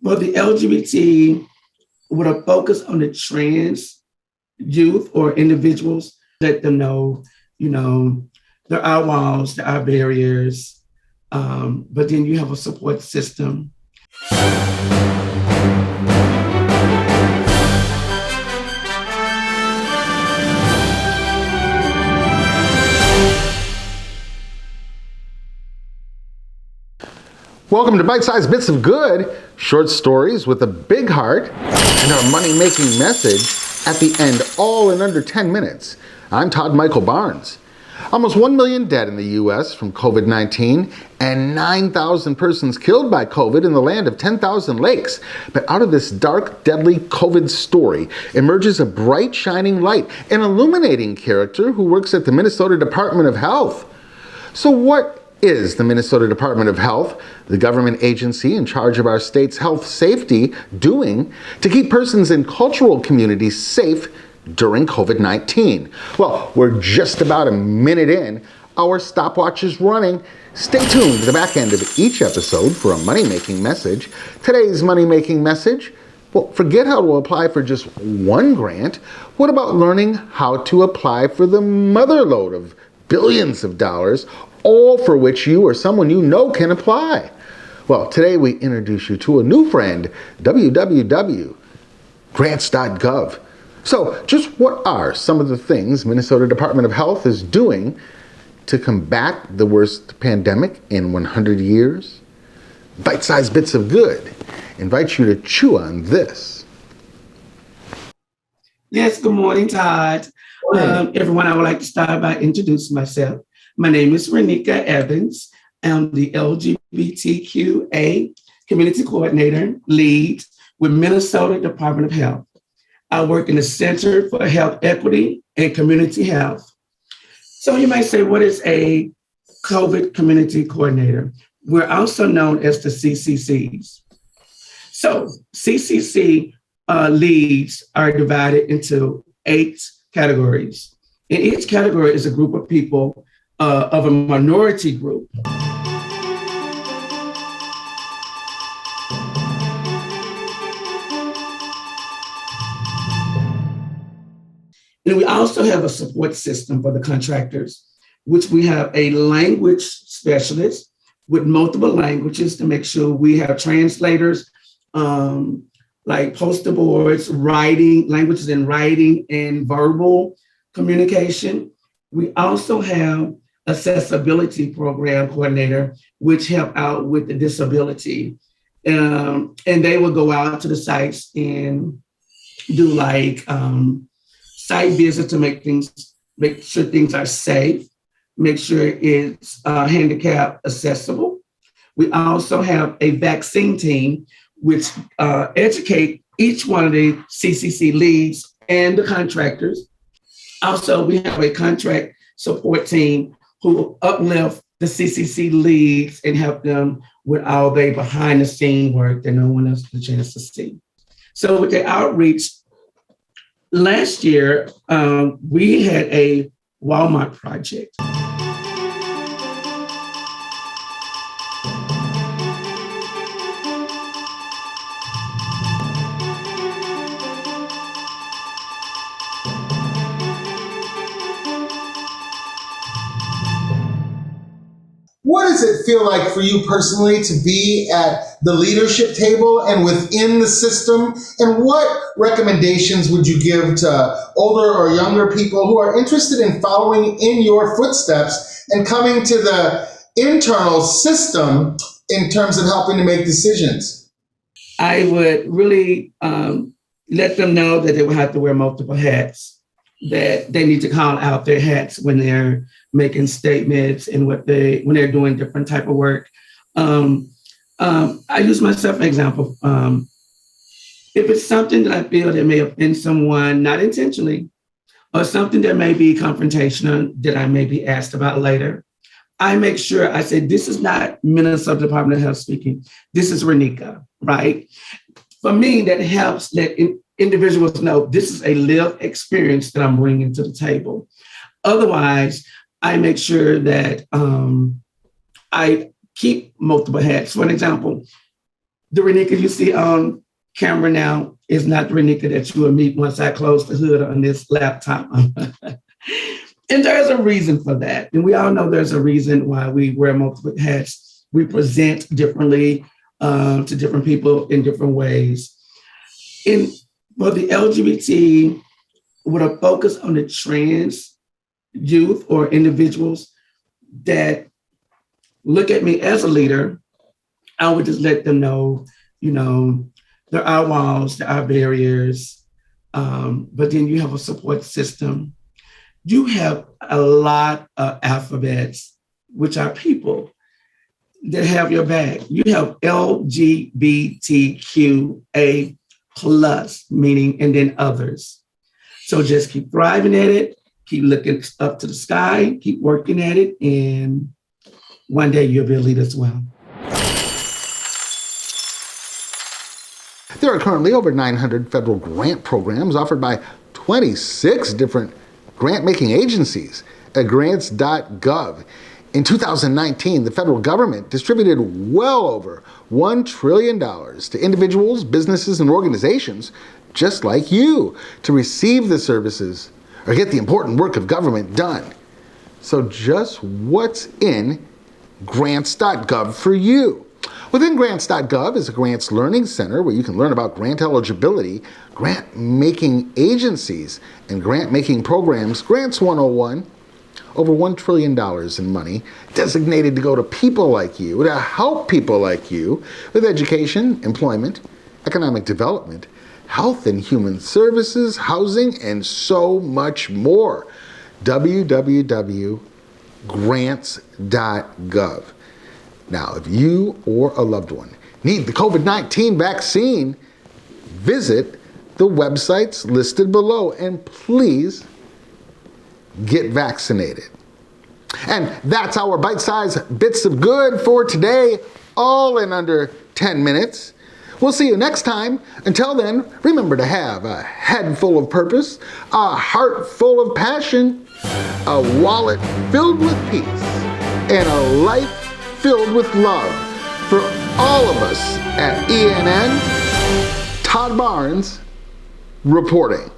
For the LGBT, with a focus on the trans youth or individuals, let them know, there are walls, there are barriers, but then you have a support system. Welcome to Bite-Sized Bits of Good, short stories with a big heart, and our money-making message at the end, all in under 10 minutes. I'm Todd Michael Barnes. Almost 1 million dead in the U.S. from COVID-19 and 9,000 persons killed by COVID in the land of 10,000 lakes. But out of this dark, deadly COVID story emerges a bright, shining light, an illuminating character who works at the Minnesota Department of Health. So what is the Minnesota Department of Health, the government agency in charge of our state's health safety, doing to keep persons in cultural communities safe during COVID-19? Well, we're just about a minute in. Our stopwatch is running. Stay tuned to the back end of each episode for a money-making message. Today's money-making message, well, forget how to apply for just one grant. What about learning how to apply for the motherload of billions of dollars, all for which you or someone you know can apply? Well, today we introduce you to a new friend, grants.gov. So just what are some of the things Minnesota Department of Health is doing to combat the worst pandemic in 100 years? Bite-sized Bits of Good invite you to chew on this. Yes, good morning, Todd. Everyone, I would like to start by introducing myself. My name is Reneka Evans. I'm the LGBTQA Community Coordinator, lead with Minnesota Department of Health. I work in the Center for Health Equity and Community Health. So you might say, what is a COVID Community Coordinator? We're also known as the CCCs. So CCC leads are divided into 8 categories. And each category is a group of people of a minority group. And we also have a support system for the contractors, which we have a language specialist with multiple languages to make sure we have translators, like poster boards, writing, languages in writing and verbal communication. We also have accessibility program coordinator, which help out with the disability. And they will go out to the sites and do like site visits to make sure things are safe, make sure it's handicap accessible. We also have a vaccine team, which educate each one of the CCC leads and the contractors. Also, we have a contract support team who uplift the CCC leads and help them with all their behind the scene work that no one else has a chance to see. So with the outreach, last year, we had a Walmart project. What does it feel like for you personally to be at the leadership table and within the system? And what recommendations would you give to older or younger people who are interested in following in your footsteps and coming to the internal system in terms of helping to make decisions? I would really let them know that they will have to wear multiple hats, that they need to call out their hats when they're making statements and when they're doing different type of work. I use myself as an example. If it's something that I feel that may offend someone, not intentionally, or something that may be confrontational that I may be asked about later, I make sure I say, this is not Minnesota Department of Health speaking. This is Reneka, right? For me, that helps let individuals know this is a lived experience that I'm bringing to the table. Otherwise, I make sure that I keep multiple hats. For an example, The Reneka you see on camera now is not the Reneka that you will meet once I close the hood on this laptop. And there's a reason for that. And we all know there's a reason why we wear multiple hats. We present differently to different people in different ways. For the LGBT, with a focus on the trans youth or individuals that look at me as a leader, I would just let them know, there are walls, there are barriers, but then you have a support system. You have a lot of alphabets, which are people that have your back. You have LGBTQA plus, meaning, and then others. So just keep thriving at it, keep looking up to the sky, keep working at it, and one day you'll be a leader as well. There are currently over 900 federal grant programs offered by 26 different grant-making agencies at grants.gov. In 2019, the federal government distributed well over $1 trillion to individuals, businesses, and organizations just like you to receive the services or get the important work of government done. So just what's in grants.gov for you? Within grants.gov is a grants learning center where you can learn about grant eligibility, grant-making agencies, and grant-making programs. Grants 101, over $1 trillion in money designated to go to people like you, to help people like you with education, employment, economic development, health and human services, housing, and so much more. www.grants.gov. Now, if you or a loved one need the COVID-19 vaccine, visit the websites listed below and please get vaccinated. And that's our bite-sized bits of good for today, all in under 10 minutes. We'll see you next time. Until then, remember to have a head full of purpose, a heart full of passion, a wallet filled with peace, and a life filled with love. For all of us at ENN, Todd Barnes reporting.